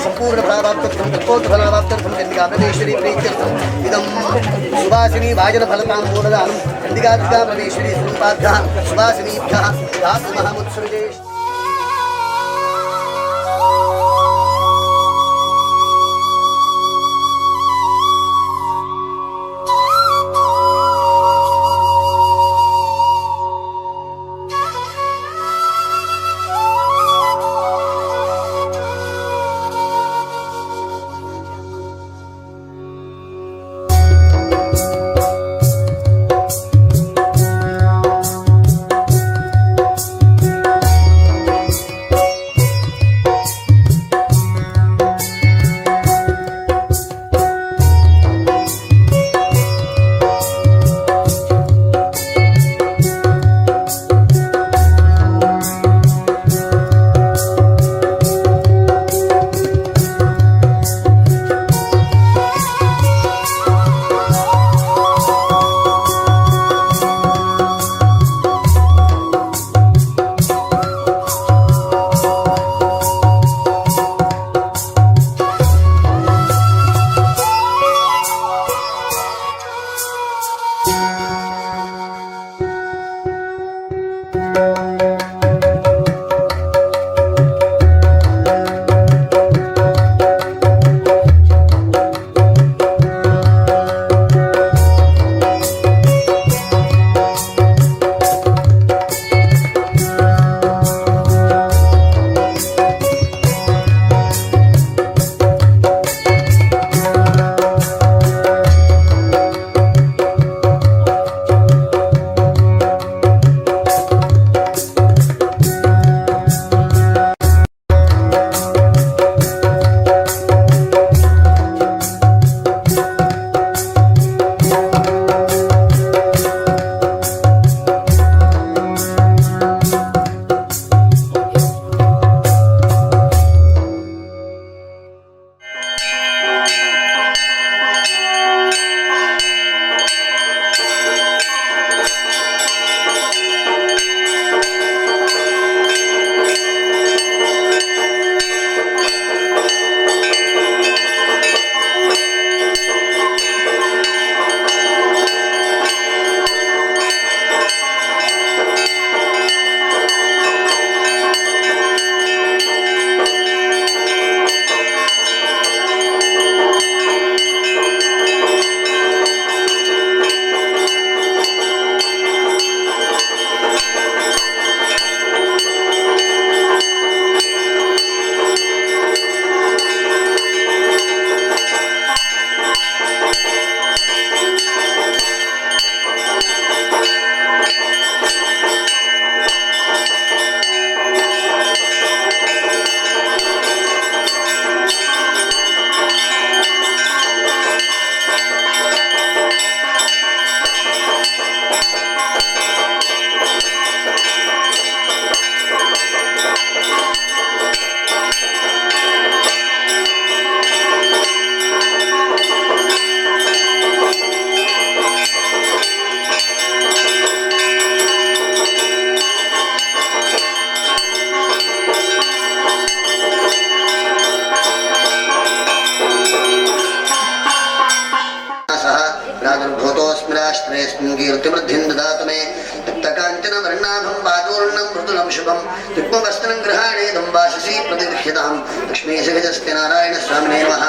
ಸಂಪೂರ್ಣ ಫಲಾಭಾಪ್ತರ್ಥಂ ತತ್ವೋತ್ಫಲಾಭಾಪ್ತರ್ಥಂ ಚಂಡಿಕಾ ಪರಮೇಶ್ವರಿ ಪ್ರೀತ್ಯರ್ಥಂ ಇದಂ ಸುಭಾಸಿನಿ ಭಾಜನ ಫಲತಾಂ ಮೂಲದಾನಂ ಚಂಡಿಕಾ ಪರಮೇಶ್ವರಿ ಸ್ವರೂಪಾಭ್ಯಃ ಸುಭಾಸಿನೀಭ್ಯಃ ಧಾತು ಮಹಾಮುತ್ಸೃಜೇ. काष्ठेऽस्मिन् कीर्तिवृद्धिं ददातु मे तप्तकाञ्चनवर्णाभं पादूर्णं मृदुलं शुभं युग्मवस्त्रं गृहाणेदं वाससी प्रतिगृह्यतां लक्ष्मीसहितस्य नारायणस्वामिने नमः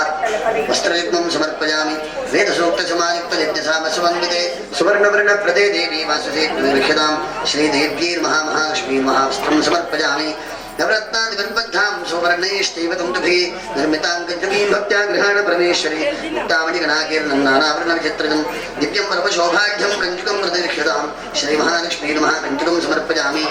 वस्त्रयुग्मं समर्पयामि वेदसूक्तसमायुक्तयज्ञसामसमन्विते सुवर्णवर्णप्रदे देवी वाससी प्रतिगृह्यतां श्रीदेव्यैर्महामहालक्ष्मीर्महावस्त्रं समर्पयामि नवरत्नादिबन्धं सुवर्णैश्चैव तन्तुभिः निर्मितां कञ्चकीं भक्त्या गृहाण परमेश्वरी मुक्तामणिगणाकीर्णन्नानाभरणविचित्रितं दिव्यं परमशोभाढ्यं कञ्चुकं प्रतिगृह्यतां श्रीमहालक्ष्मी नमः कञ्चुकं समर्पयामि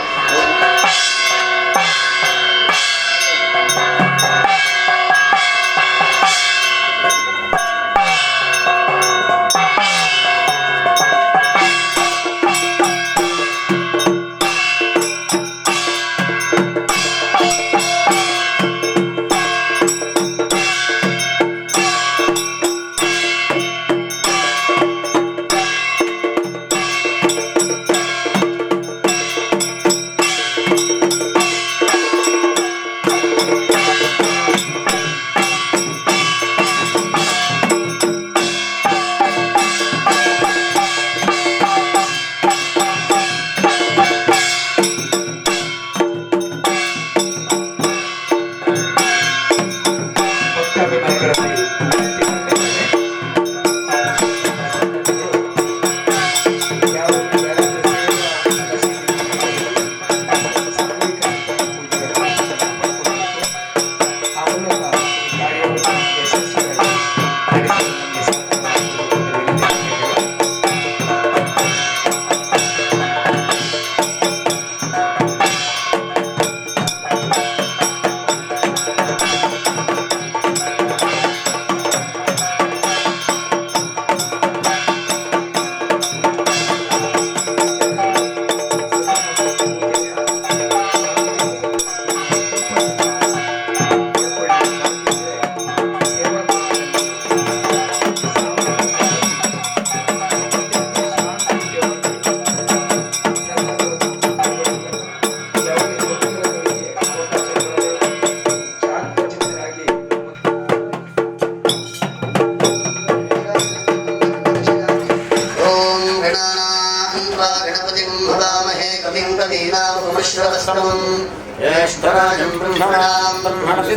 ज्येष्ठराजं ब्रह्मणां ब्रह्मणस्य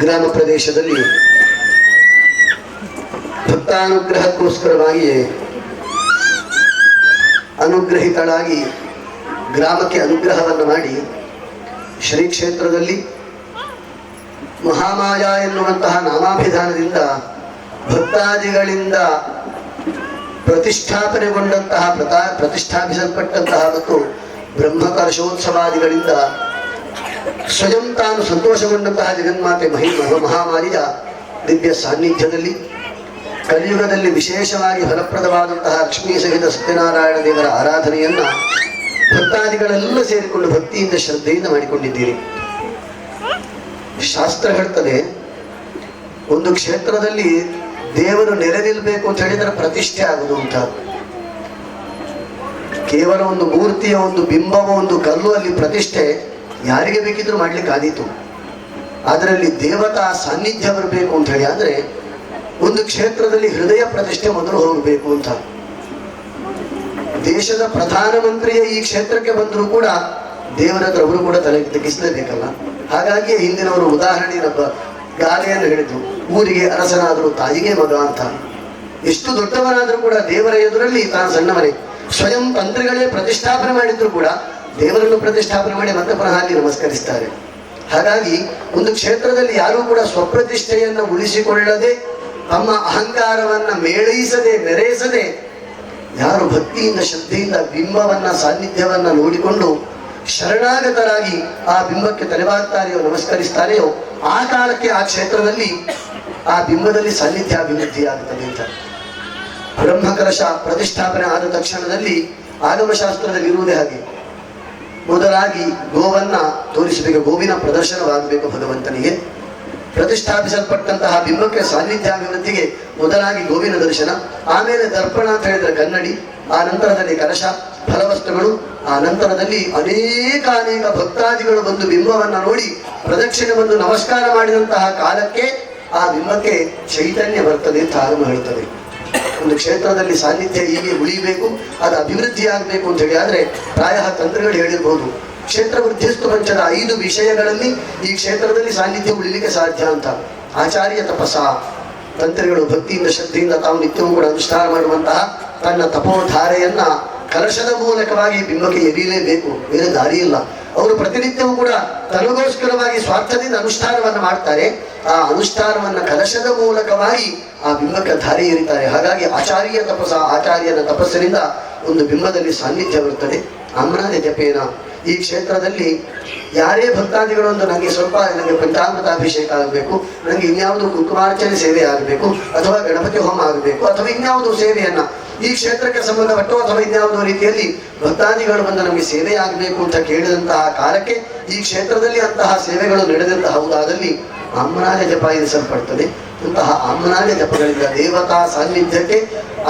ಗ್ರಾಮ ಪ್ರದೇಶದಲ್ಲಿ ಭಕ್ತಾನುಗ್ರಹಕ್ಕೋಸ್ಕರವಾಗಿಯೇ ಅನುಗ್ರಹಿತಳಾಗಿ ಗ್ರಾಮಕ್ಕೆ ಅನುಗ್ರಹವನ್ನು ಮಾಡಿ ಶ್ರೀ ಕ್ಷೇತ್ರದಲ್ಲಿ ಮಹಾಮಾಯ ಎನ್ನುವಂತಹ ನಾಮಾಭಿಧಾನದಿಂದ ಭಕ್ತಾದಿಗಳಿಂದ ಪ್ರತಿಷ್ಠಾಪನೆಗೊಂಡಂತಹ ಪ್ರತಿಷ್ಠಾಪಿಸಲ್ಪಟ್ಟಂತಹ ಮತ್ತು ಬ್ರಹ್ಮಕಲಶೋತ್ಸವಾದಿಗಳಿಂದ ಸ್ವಯಂ ತಾನು ಸಂತೋಷಗೊಂಡಂತಹ ಜಗನ್ಮಾತೆ ಮಹಾಮಾರಿಯ ದಿವ್ಯ ಸಾನ್ನಿಧ್ಯದಲ್ಲಿ ಕಲಿಯುಗದಲ್ಲಿ ವಿಶೇಷವಾಗಿ ಫಲಪ್ರದವಾದಂತಹ ಲಕ್ಷ್ಮೀ ಸಹಿತ ಸತ್ಯನಾರಾಯಣ ದೇವರ ಆರಾಧನೆಯನ್ನ ಭಕ್ತಾದಿಗಳೆಲ್ಲ ಸೇರಿಕೊಂಡು ಭಕ್ತಿಯಿಂದ ಶ್ರದ್ಧೆಯಿಂದ ಮಾಡಿಕೊಂಡಿದ್ದೀರಿ. ಶಾಸ್ತ್ರ ಹೇಳ್ತದೆ, ಒಂದು ಕ್ಷೇತ್ರದಲ್ಲಿ ದೇವರು ನೆಲೆ ನಿಲ್ಬೇಕು ಅಂತ ಹೇಳಿದ್ರೆ ಪ್ರತಿಷ್ಠೆ ಆಗುದು ಅಂತ. ಕೇವಲ ಒಂದು ಮೂರ್ತಿಯ ಒಂದು ಬಿಂಬವ ಒಂದು ಕಲ್ಲು ಅಲ್ಲಿ ಪ್ರತಿಷ್ಠೆ ಯಾರಿಗೆ ಬೇಕಿದ್ರೂ ಮಾಡ್ಲಿಕ್ಕೆ ಆದೀತು. ಅದರಲ್ಲಿ ದೇವತಾ ಸಾನ್ನಿಧ್ಯ ಬರಬೇಕು ಅಂತ ಹೇಳಿ ಆದ್ರೆ ಒಂದು ಕ್ಷೇತ್ರದಲ್ಲಿ ಹೃದಯ ಪ್ರತಿಷ್ಠೆ ಮೊದಲು ಹೋಗಬೇಕು ಅಂತ. ದೇಶದ ಪ್ರಧಾನಮಂತ್ರಿಯ ಈ ಕ್ಷೇತ್ರಕ್ಕೆ ಬಂದರೂ ಕೂಡ ದೇವರ ಹತ್ರ ಅವರು ಕೂಡ ತಲೆ ತಗ್ಗಿಸಲೇಬೇಕಲ್ಲ. ಹಾಗಾಗಿ ಹಿಂದಿನವರು ಉದಾಹರಣೆ ಗಾದೆಯನ್ನು ಹೇಳಿದ್ರು, ಊರಿಗೆ ಅರಸನಾದರೂ ತಾಯಿಗೆ ಮಗ ಅಂತ. ಎಷ್ಟು ದೊಡ್ಡವನಾದರೂ ಕೂಡ ದೇವರ ಎದುರಲ್ಲಿ ತಾನು ಸಣ್ಣವರೇ. ಸ್ವಯಂ ತಂತ್ರಿಗಳೇ ಪ್ರತಿಷ್ಠಾಪನೆ ಮಾಡಿದ್ರು ಕೂಡ ದೇವರನ್ನು ಪ್ರತಿಷ್ಠಾಪನೆ ಮಾಡಿ ಮತ್ತೆ ಪುನಃ ಅಲ್ಲಿ ನಮಸ್ಕರಿಸ್ತಾರೆ. ಹಾಗಾಗಿ ಒಂದು ಕ್ಷೇತ್ರದಲ್ಲಿ ಯಾರೂ ಕೂಡ ಸ್ವಪ್ರತಿಷ್ಠೆಯನ್ನು ಉಳಿಸಿಕೊಳ್ಳದೆ ತಮ್ಮ ಅಹಂಕಾರವನ್ನ ಮೇಳೈಸದೆ ಮೆರೆಸದೆ ಯಾರು ಭಕ್ತಿಯಿಂದ ಶ್ರದ್ಧೆಯಿಂದ ಬಿಂಬವನ್ನ ಸಾನ್ನಿಧ್ಯವನ್ನ ನೋಡಿಕೊಂಡು ಶರಣಾಗತರಾಗಿ ಆ ಬಿಂಬಕ್ಕೆ ತಲೆಬಾಗ್ತಾರೆಯೋ ನಮಸ್ಕರಿಸ್ತಾರೆಯೋ ಆ ಕಾಲಕ್ಕೆ ಆ ಕ್ಷೇತ್ರದಲ್ಲಿ ಆ ಬಿಂಬದಲ್ಲಿ ಸಾನ್ನಿಧ್ಯ ಅಭಿವೃದ್ಧಿಯಾಗುತ್ತದೆ ಅಂತ. ಬ್ರಹ್ಮಕಲಶ ಪ್ರತಿಷ್ಠಾಪನೆ ಆದ ತಕ್ಷಣದಲ್ಲಿ ಆಗಮಶಾಸ್ತ್ರದಲ್ಲಿ ಇರುವುದೇ ಹಾಗೆ. ಮೊದಲಾಗಿ ಗೋವನ್ನ ತೋರಿಸಬೇಕು, ಗೋವಿನ ಪ್ರದರ್ಶನವಾಗಬೇಕು ಭಗವಂತನಿಗೆ. ಪ್ರತಿಷ್ಠಾಪಿಸಲ್ಪಟ್ಟಂತಹ ಬಿಂಬಕ್ಕೆ ಸಾನ್ನಿಧ್ಯಾಭಿವೃದ್ಧಿಗೆ ಮೊದಲಾಗಿ ಗೋವಿನ ದರ್ಶನ, ಆಮೇಲೆ ದರ್ಪಣ ಅಂತ ಹೇಳಿದ್ರೆ ಕನ್ನಡಿ, ಆ ನಂತರದಲ್ಲಿ ಕಲಶ, ಫಲವಸ್ತುಗಳು. ಆ ನಂತರದಲ್ಲಿ ಅನೇಕ ಭಕ್ತಾದಿಗಳು ಬಂದು ಬಿಂಬವನ್ನು ನೋಡಿ ಪ್ರದಕ್ಷಿಣೆ ಬಂದು ನಮಸ್ಕಾರ ಮಾಡಿದಂತಹ ಕಾಲಕ್ಕೆ ಆ ಬಿಂಬಕ್ಕೆ ಚೈತನ್ಯ ಬರ್ತದೆ ಅಂತ ಆಗಮ ಹೇಳ್ತದೆ. ಒಂದು ಕ್ಷೇತ್ರದಲ್ಲಿ ಸಾನ್ನಿಧ್ಯ ಹೀಗೆ ಉಳಿಬೇಕು, ಅದು ಅಭಿವೃದ್ಧಿ ಆಗಬೇಕು ಅಂತ ಹೇಳಿ ಆದ್ರೆ ಪ್ರಾಯ ತಂತ್ರಗಳು ಹೇಳಿರ್ಬೋದು. ಕ್ಷೇತ್ರ ವೃದ್ಧಿಸ್ತು ಪಂಚದ 5 ವಿಷಯಗಳಲ್ಲಿ ಈ ಕ್ಷೇತ್ರದಲ್ಲಿ ಸಾನ್ನಿಧ್ಯ ಉಳಿಲಿಕ್ಕೆ ಸಾಧ್ಯ ಅಂತ. ಆಚಾರ್ಯ ತಪಸ್ಸ, ತಂತ್ರಿಗಳು ಭಕ್ತಿಯಿಂದ ಶ್ರದ್ಧೆಯಿಂದ ತಾವು ನಿತ್ಯವೂ ಕೂಡ ಅನುಷ್ಠಾನ ಮಾಡುವಂತಹ ತನ್ನ ತಪೋಧಾರೆಯನ್ನ ಕಲಶದ ಮೂಲಕವಾಗಿ ಬಿಂಬಕ್ಕೆ ಎರೀಲೇಬೇಕು, ಬೇರೆ ದಾರಿ ಇಲ್ಲ. ಅವರು ಪ್ರತಿನಿತ್ಯವೂ ಕೂಡ ತನಗೋಸ್ಕರವಾಗಿ ಸ್ವಾರ್ಥದಿಂದ ಅನುಷ್ಠಾನವನ್ನು ಮಾಡ್ತಾರೆ. ಆ ಅನುಷ್ಠಾನವನ್ನ ಕಲಶದ ಮೂಲಕವಾಗಿ ಆ ಬಿಂಬಕ್ಕೆ ಧಾರೆ ಎರಿತಾರೆ. ಹಾಗಾಗಿ ಆಚಾರ್ಯ ತಪಸ್ಸ, ಆಚಾರ್ಯನ ತಪಸ್ಸಿನಿಂದ ಒಂದು ಬಿಂಬದಲ್ಲಿ ಸಾನ್ನಿಧ್ಯ ಬರುತ್ತದೆ. ಅಮ್ರಾನ ಜಪೇನ ಈ ಕ್ಷೇತ್ರದಲ್ಲಿ ಯಾರೇ ಭಕ್ತಾದಿಗಳು ಒಂದು ನನಗೆ ಪಂಚಾಮೃತಾಭಿಷೇಕ ಆಗಬೇಕು, ನನಗೆ ಇನ್ಯಾವುದು ಕುಂಕುಮಾರ್ಚನೆ ಸೇವೆ ಆಗಬೇಕು, ಅಥವಾ ಗಣಪತಿ ಹೋಮ ಆಗಬೇಕು, ಅಥವಾ ಇನ್ಯಾವುದು ಸೇವೆಯನ್ನ ಈ ಕ್ಷೇತ್ರಕ್ಕೆ ಸಂಬಂಧಪಟ್ಟು ಅಥವಾ ಇನ್ಯಾವುದೋ ರೀತಿಯಲ್ಲಿ ಭಕ್ತಾದಿಗಳು ಬಂದು ನಮಗೆ ಸೇವೆ ಆಗಬೇಕು ಅಂತ ಕೇಳಿದಂತಹ ಕಾಲಕ್ಕೆ ಈ ಕ್ಷೇತ್ರದಲ್ಲಿ ಅಂತಹ ಸೇವೆಗಳು ನಡೆದಂತಹ ಹೌದಾದಲ್ಲಿ ಆಮ್ನಾಯ ಜಪ ಎನಿಸಲ್ಪಡ್ತದೆ. ಇಂತಹ ಆಮ್ನಾಯ ಜಪಗಳಿಂದ ದೇವತಾ ಸಾನ್ನಿಧ್ಯಕ್ಕೆ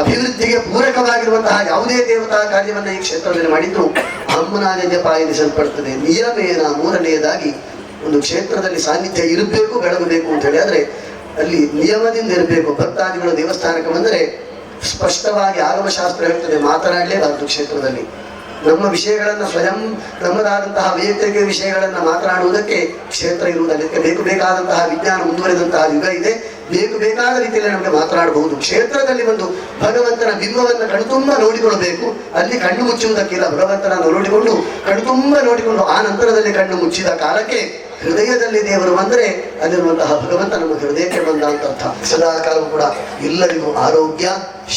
ಅಭಿವೃದ್ಧಿಗೆ ಪೂರಕವಾಗಿರುವಂತಹ ಯಾವುದೇ ದೇವತಾ ಕಾರ್ಯವನ್ನು ಈ ಕ್ಷೇತ್ರದಲ್ಲಿ ಮಾಡಿದ್ದು ಆಮ್ನಾಯ ಜಪ ಎನಿಸಲ್ಪಡ್ತದೆ. ನಿಯಮೇನ ಮೂರನೆಯದಾಗಿ ಒಂದು ಕ್ಷೇತ್ರದಲ್ಲಿ ಸಾನ್ನಿಧ್ಯ ಇರಬೇಕು, ಬೆಳಗಬೇಕು ಅಂತ ಹೇಳಿ ಆದ್ರೆ ಅಲ್ಲಿ ನಿಯಮದಿಂದ ಇರಬೇಕು. ಭಕ್ತಾದಿಗಳು ದೇವಸ್ಥಾನಕ್ಕೆ ಬಂದರೆ ಸ್ಪಷ್ಟವಾಗಿ ಆಗಮಶಾಸ್ತ್ರ ಹೇಳ್ತದೆ, ಮಾತನಾಡಲೇಬಾರದು ಕ್ಷೇತ್ರದಲ್ಲಿ. ನಮ್ಮ ವಿಷಯಗಳನ್ನ ಸ್ವಯಂ ನಮ್ಮದಾದಂತಹ ವೈಯಕ್ತಿಕ ವಿಷಯಗಳನ್ನ ಮಾತನಾಡುವುದಕ್ಕೆ ಕ್ಷೇತ್ರ ಇರುವುದಲ್ಲ. ಬೇಕಾದಂತಹ ವಿಜ್ಞಾನ ಮುಂದುವರೆದಂತಹ ಯುಗ ಇದೆ, ಬೇಕಾದ ರೀತಿಯಲ್ಲಿ ನಮಗೆ ಮಾತನಾಡಬಹುದು. ಕ್ಷೇತ್ರದಲ್ಲಿ ಒಂದು ಭಗವಂತನ ಬಿಂಬವನ್ನು ಕಣ್ತುಂಬ ನೋಡಿಕೊಳ್ಳಬೇಕು. ಅಲ್ಲಿ ಕಣ್ಣು ಮುಚ್ಚುವುದಕ್ಕಿಲ್ಲ, ಭಗವಂತನನ್ನು ನೋಡಿಕೊಂಡು ಕಣ್ತುಂಬ ನೋಡಿಕೊಂಡು ಆ ನಂತರದಲ್ಲಿ ಕಣ್ಣು ಮುಚ್ಚಿದ ಕಾಲಕ್ಕೆ ಹೃದಯದಲ್ಲಿ ದೇವರು ಬಂದರೆ ಅಲ್ಲಿರುವಂತಹ ಭಗವಂತ ನಮ್ಮ ಹೃದಯಕ್ಕೆ ಬಂದ ಅಂತ ಅರ್ಥ. ಸದಾ ಕಾಲವೂ ಕೂಡ ಎಲ್ಲರಿಗೂ ಆರೋಗ್ಯ,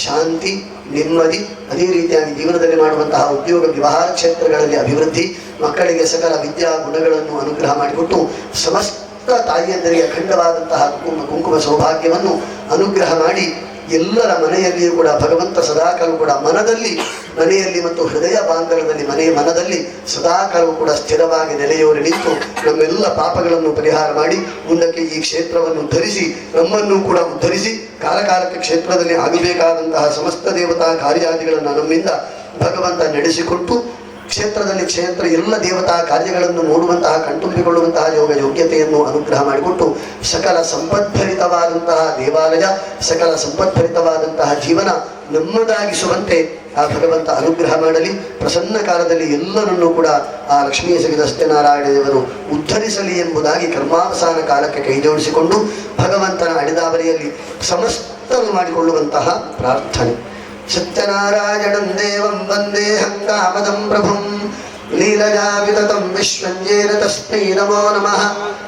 ಶಾಂತಿ, ನೆಮ್ಮದಿ, ಅದೇ ರೀತಿಯಾಗಿ ಜೀವನದಲ್ಲಿ ಮಾಡುವಂತಹ ಉದ್ಯೋಗ ವ್ಯವಹಾರ ಕ್ಷೇತ್ರಗಳಲ್ಲಿ ಅಭಿವೃದ್ಧಿ, ಮಕ್ಕಳಿಗೆ ಸಕಲ ವಿದ್ಯಾ ಗುಣಗಳನ್ನು ಅನುಗ್ರಹ ಮಾಡಿಕೊಟ್ಟು ಸಮಸ್ತ ತಾಯಿಯಂದರಿಗೆ ಅಖಂಡವಾದಂತಹ ಕುಂಕುಮ ಸೌಭಾಗ್ಯವನ್ನು ಅನುಗ್ರಹ ಮಾಡಿ ಎಲ್ಲರ ಮನೆಯಲ್ಲಿಯೂ ಕೂಡ ಭಗವಂತ ಸದಾಕಾಲವೂ ಕೂಡ ಮನೆಯಲ್ಲಿ ಮತ್ತು ಹೃದಯ ಬಾಂಧವದಲ್ಲಿ ಮನದಲ್ಲಿ ಸದಾಕಾಲವೂ ಕೂಡ ಸ್ಥಿರವಾಗಿ ನೆಲೆಯೋರಿ ನಿಂತು ನಮ್ಮೆಲ್ಲ ಪಾಪಗಳನ್ನು ಪರಿಹಾರ ಮಾಡಿ ಮುಂದಕ್ಕೆ ಈ ಕ್ಷೇತ್ರವನ್ನು ಉದ್ಧರಿಸಿ ನಮ್ಮನ್ನು ಕೂಡ ಉದ್ಧರಿಸಿ ಕಾಲಕಾಲಕ್ಕೆ ಕ್ಷೇತ್ರದಲ್ಲಿ ಆಗಬೇಕಾದಂತಹ ಸಮಸ್ತ ದೇವತಾ ಕಾರ್ಯಾದಿಗಳನ್ನು ನಮ್ಮಿಂದ ಭಗವಂತ ನಡೆಸಿಕೊಟ್ಟು ಕ್ಷೇತ್ರ ಎಲ್ಲ ದೇವತಾ ಕಾರ್ಯಗಳನ್ನು ನೋಡುವಂತಹ ಕಣ್ತುಂಬಿಕೊಳ್ಳುವಂತಹ ಯೋಗ್ಯತೆಯನ್ನು ಅನುಗ್ರಹ ಮಾಡಿಕೊಟ್ಟು ಸಕಲ ಸಂಪದ್ಭರಿತವಾದಂತಹ ದೇವಾಲಯ, ಸಕಲ ಸಂಪದ್ಭರಿತವಾದಂತಹ ಜೀವನ ನಮ್ಮದಾಗಿಸುವಂತೆ ಆ ಭಗವಂತ ಅನುಗ್ರಹ ಮಾಡಲಿ. ಪ್ರಸನ್ನ ಕಾಲದಲ್ಲಿ ಎಲ್ಲರನ್ನೂ ಕೂಡ ಆ ಲಕ್ಷ್ಮೀ ಸಹಿತ ಸತ್ಯನಾರಾಯಣ ದೇವರು ಉದ್ಧರಿಸಲಿ ಎಂಬುದಾಗಿ ಕರ್ಮಾವಸಾನ ಕಾಲಕ್ಕೆ ಕೈಜೋಡಿಸಿಕೊಂಡು ಭಗವಂತನ ಅಡಿದಾವರಿಯಲ್ಲಿ ಸಮಸ್ತರು ಮಾಡಿಕೊಳ್ಳುವಂತಹ ಪ್ರಾರ್ಥನೆ. ಸತ್ಯನಾರಾಯಣಂ ದೇವಂ ವಂದೇಹಂ ಕಾಮದಂ ಪ್ರಭುಂ ಲೀಲಯಾ ವಿತತಂ ವಿಶ್ವಂಜೇನ ತಸ್ಮೈ ನಮೋ ನಮಃ.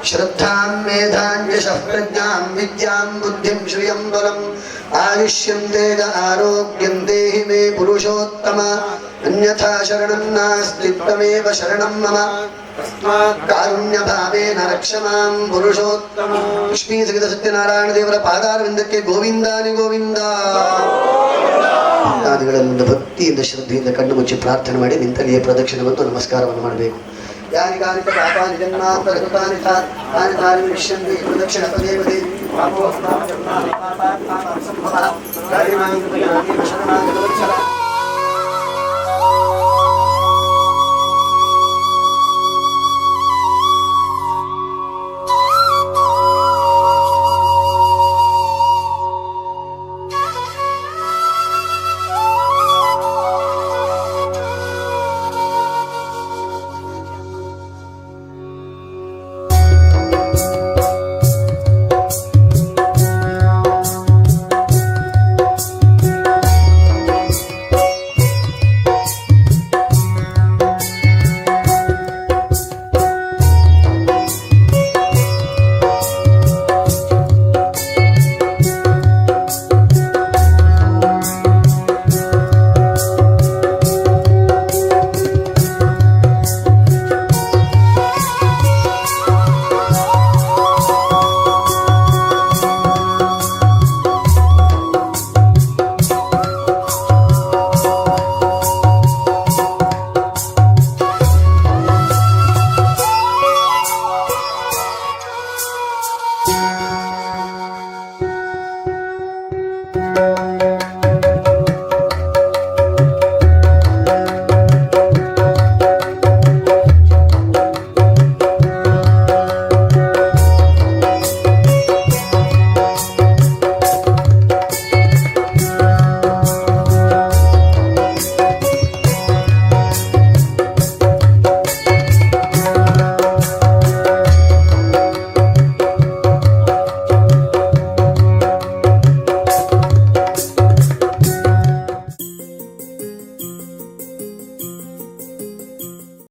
ಶ್ರದ್ಧಾಂ ಮೇಧಾಂ ಯಶಃ ಪ್ರಜ್ಞಾಂ ವಿದ್ಯಾಂ ಬುದ್ಧಿಂ ಶ್ರಿಯಂ ಬಲಂ ಆಯುಷ್ಯಂ ತೇಜ ಆರೋಗ್ಯಂ ದೇಹಿ ಮೇ ಪುರುಷೋತ್ತಮ. ಅನ್ಯಥಾ ಶರಣಂ ನಾಸ್ತಿ ತ್ವಮೇವ ಶರಣಂ ಮಮ. ಕಾರುಣ್ಯ ಭಾವೇನ ರಕ್ಷ ಮಾಂ ಪುರುಷೋತ್ತಮ. ಲಕ್ಷ್ಮೀ ಸಹಿತ ಸತ್ಯನಾರಾಯಣ ದೇವರ ಪಾದಾರವಿಂದಕ್ಕೆ ಗೋವಿಂದಾನಿ ಗೋವಿಂದ. ಭಕ್ತಾದಿಗಳಲ್ಲಿಂದ ಭಕ್ತಿಯಿಂದ ಶ್ರದ್ಧೆಯಿಂದ ಕಣ್ಣು ಮುಚ್ಚಿ ಪ್ರಾರ್ಥನೆ ಮಾಡಿ ನಿಂತಲ್ಲಿಯೇ ಪ್ರದಕ್ಷಿಣೆ ಮತ್ತು ನಮಸ್ಕಾರವನ್ನು ಮಾಡಬೇಕು. ಯಾನಿ ಕಾನಿ ಪಾಪಾನಿ ಜನ್ಮಾಂತರಕೃತಾನಿ ತಾನಿ ತಾನಿ ವಿಷ್ಯಂತಿ ಪ್ರದಕ್ಷಿಣ ಪದೇ ಪದೇ ಪಾಪೋಸ್ಮಾನ್ ಜನ್ಮಾನಿ ಪಾಪಾತ್ಮಾನ ಸಂಭವಃ.